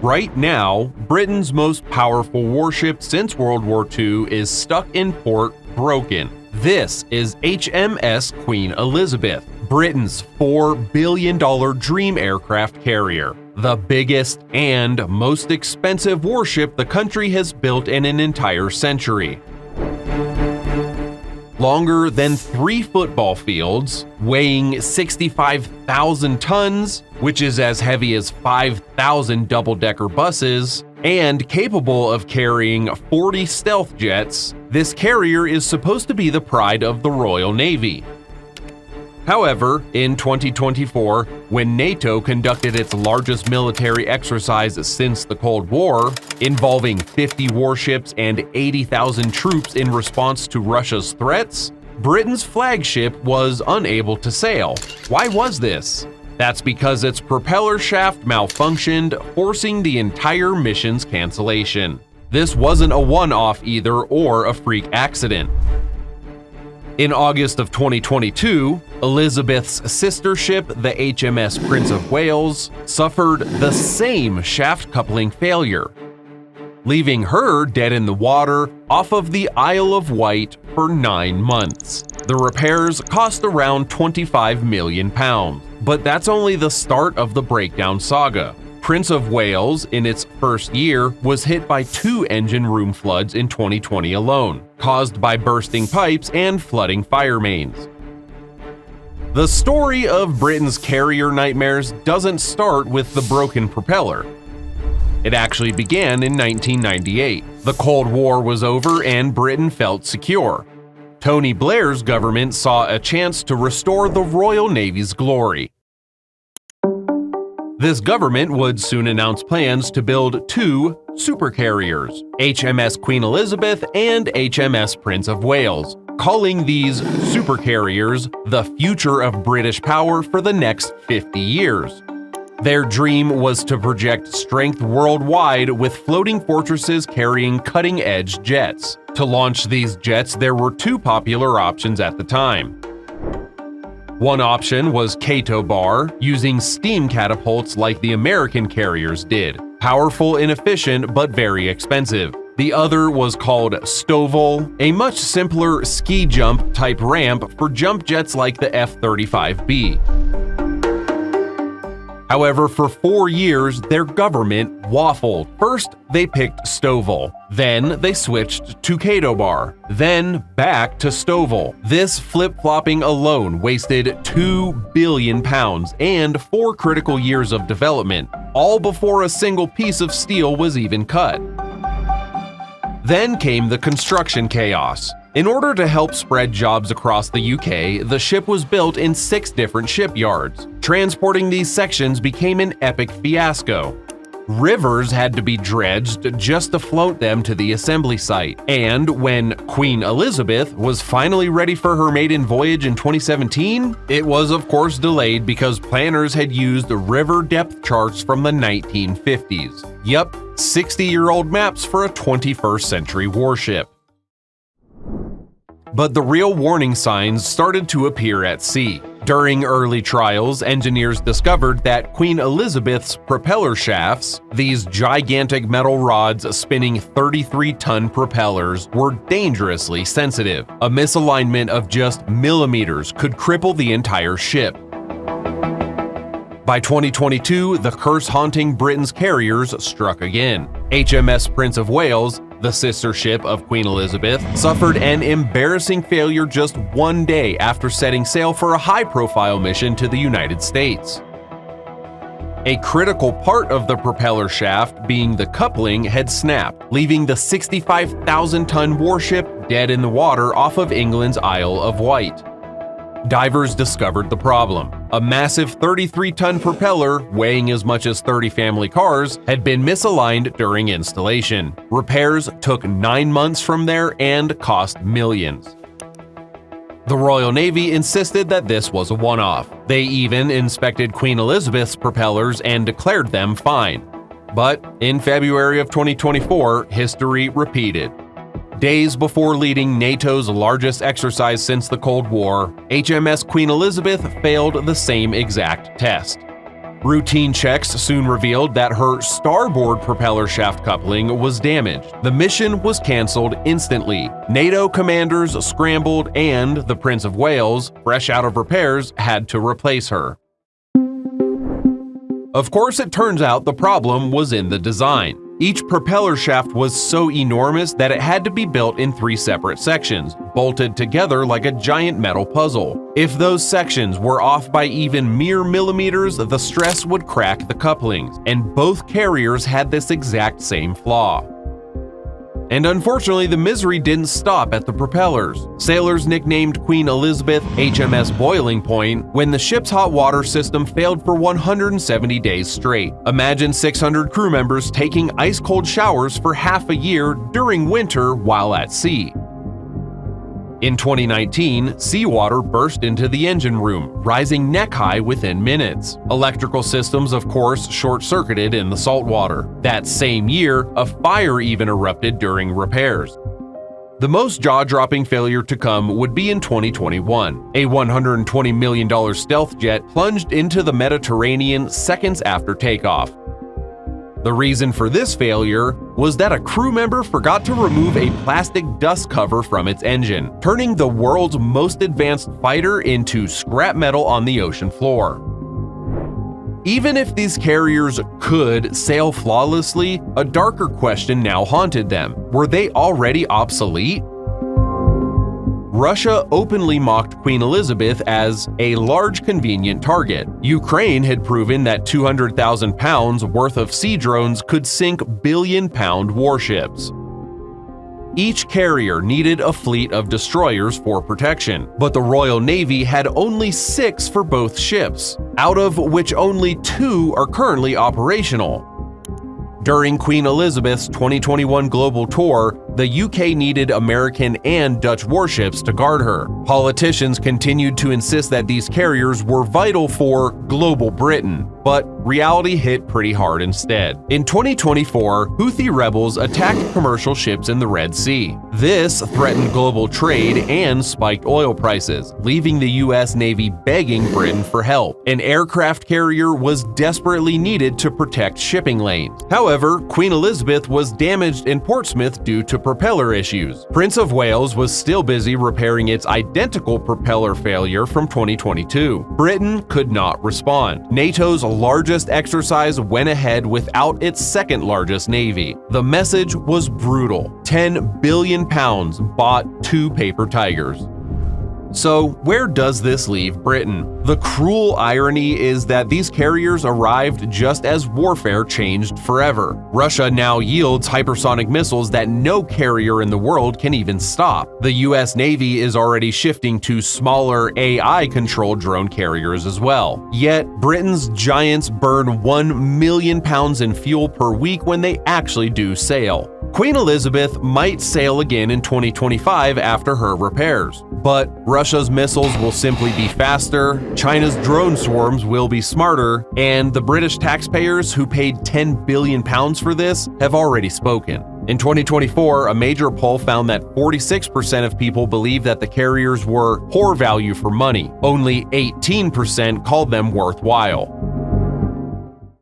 Right now, Britain's most powerful warship since World War II is stuck in port, broken. This is HMS Queen Elizabeth, Britain's $4 billion dream aircraft carrier, the biggest and most expensive warship the country has built in an entire century. Longer than 3 football fields, weighing 65,000 tons, which is as heavy as 5,000 double-decker buses, and capable of carrying 40 stealth jets, this carrier is supposed to be the pride of the Royal Navy. However, in 2024, when NATO conducted its largest military exercise since the Cold War, involving 50 warships and 80,000 troops in response to Russia's threats, Britain's flagship was unable to sail. Why was this? That's because its propeller shaft malfunctioned, forcing the entire mission's cancellation. This wasn't a one-off either or a freak accident. In August of 2022, Elizabeth's sister ship, the HMS Prince of Wales, suffered the same shaft coupling failure, leaving her dead in the water off of the Isle of Wight for 9 months. The repairs cost around £25 million, but that's only the start of the breakdown saga. Prince of Wales, in its first year, was hit by 2 engine room floods in 2020 alone, caused by bursting pipes and flooding fire mains. The story of Britain's carrier nightmares doesn't start with the broken propeller. It actually began in 1998. The Cold War was over and Britain felt secure. Tony Blair's government saw a chance to restore the Royal Navy's glory. This government would soon announce plans to build 2 supercarriers, HMS Queen Elizabeth and HMS Prince of Wales, calling these supercarriers the future of British power for the next 50 years. Their dream was to project strength worldwide with floating fortresses carrying cutting-edge jets. To launch these jets, there were 2 popular options at the time. One option was Cato Bar, using steam catapults like the American carriers did. Powerful and efficient, but very expensive. The other was called Stovall, a much simpler ski jump type ramp for jump jets like the F-35B. However, for 4 years, their government waffled. First, they picked Stovall. Then, they switched to Cato Bar. Then, back to Stovall. This flip-flopping alone wasted £2 billion and 4 critical years of development, all before a single piece of steel was even cut. Then came the construction chaos. In order to help spread jobs across the UK, the ship was built in 6 different shipyards. Transporting these sections became an epic fiasco. Rivers had to be dredged just to float them to the assembly site. And when Queen Elizabeth was finally ready for her maiden voyage in 2017, it was of course delayed because planners had used river depth charts from the 1950s. Yup, 60-year-old maps for a 21st century warship. But the real warning signs started to appear at sea. During early trials, engineers discovered that Queen Elizabeth's propeller shafts, these gigantic metal rods spinning 33-ton propellers, were dangerously sensitive. A misalignment of just millimeters could cripple the entire ship. By 2022, the curse haunting Britain's carriers struck again. HMS Prince of Wales, the sister ship of Queen Elizabeth, suffered an embarrassing failure just 1 day after setting sail for a high-profile mission to the United States. A critical part of the propeller shaft, being the coupling, had snapped, leaving the 65,000-ton warship dead in the water off of England's Isle of Wight. Divers discovered the problem. A massive 33-ton propeller, weighing as much as 30 family cars, had been misaligned during installation. Repairs took 9 months from there and cost millions. The Royal Navy insisted that this was a one-off. They even inspected Queen Elizabeth's propellers and declared them fine. But in February of 2024, history repeated. Days before leading NATO's largest exercise since the Cold War, HMS Queen Elizabeth failed the same exact test. Routine checks soon revealed that her starboard propeller shaft coupling was damaged. The mission was canceled instantly. NATO commanders scrambled, and the Prince of Wales, fresh out of repairs, had to replace her. Of course, it turns out the problem was in the design. Each propeller shaft was so enormous that it had to be built in 3 separate sections, bolted together like a giant metal puzzle. If those sections were off by even mere millimeters, the stress would crack the couplings, and both carriers had this exact same flaw. And unfortunately, the misery didn't stop at the propellers. Sailors nicknamed Queen Elizabeth HMS Boiling Point when the ship's hot water system failed for 170 days straight. Imagine 600 crew members taking ice-cold showers for half a year during winter while at sea. In 2019, seawater burst into the engine room, rising neck-high within minutes. Electrical systems, of course, short-circuited in the saltwater. That same year, a fire even erupted during repairs. The most jaw-dropping failure to come would be in 2021. A $120 million stealth jet plunged into the Mediterranean seconds after takeoff. The reason for this failure was that a crew member forgot to remove a plastic dust cover from its engine, turning the world's most advanced fighter into scrap metal on the ocean floor. Even if these carriers could sail flawlessly, a darker question now haunted them. Were they already obsolete? Russia openly mocked Queen Elizabeth as a large convenient target. Ukraine had proven that 200,000 pounds worth of sea drones could sink billion-pound warships. Each carrier needed a fleet of destroyers for protection, but the Royal Navy had only 6 for both ships, out of which only 2 are currently operational. During Queen Elizabeth's 2021 global tour, the UK needed American and Dutch warships to guard her. Politicians continued to insist that these carriers were vital for global Britain, but reality hit pretty hard instead. In 2024, Houthi rebels attacked commercial ships in the Red Sea. This threatened global trade and spiked oil prices, leaving the US Navy begging Britain for help. An aircraft carrier was desperately needed to protect shipping lanes. However, Queen Elizabeth was damaged in Portsmouth due to propeller issues. Prince of Wales was still busy repairing its identical propeller failure from 2022. Britain could not respond. NATO's largest exercise went ahead without its second largest navy. The message was brutal. 10 billion pounds bought 2 paper tigers. So, where does this leave Britain? The cruel irony is that these carriers arrived just as warfare changed forever. Russia now yields hypersonic missiles that no carrier in the world can even stop. The US Navy is already shifting to smaller AI-controlled drone carriers as well. Yet, Britain's giants burn 1 million pounds in fuel per week when they actually do sail. Queen Elizabeth might sail again in 2025 after her repairs, but Russia's missiles will simply be faster, China's drone swarms will be smarter, and the British taxpayers who paid 10 billion pounds for this have already spoken. In 2024, a major poll found that 46% of people believe that the carriers were poor value for money. Only 18% called them worthwhile.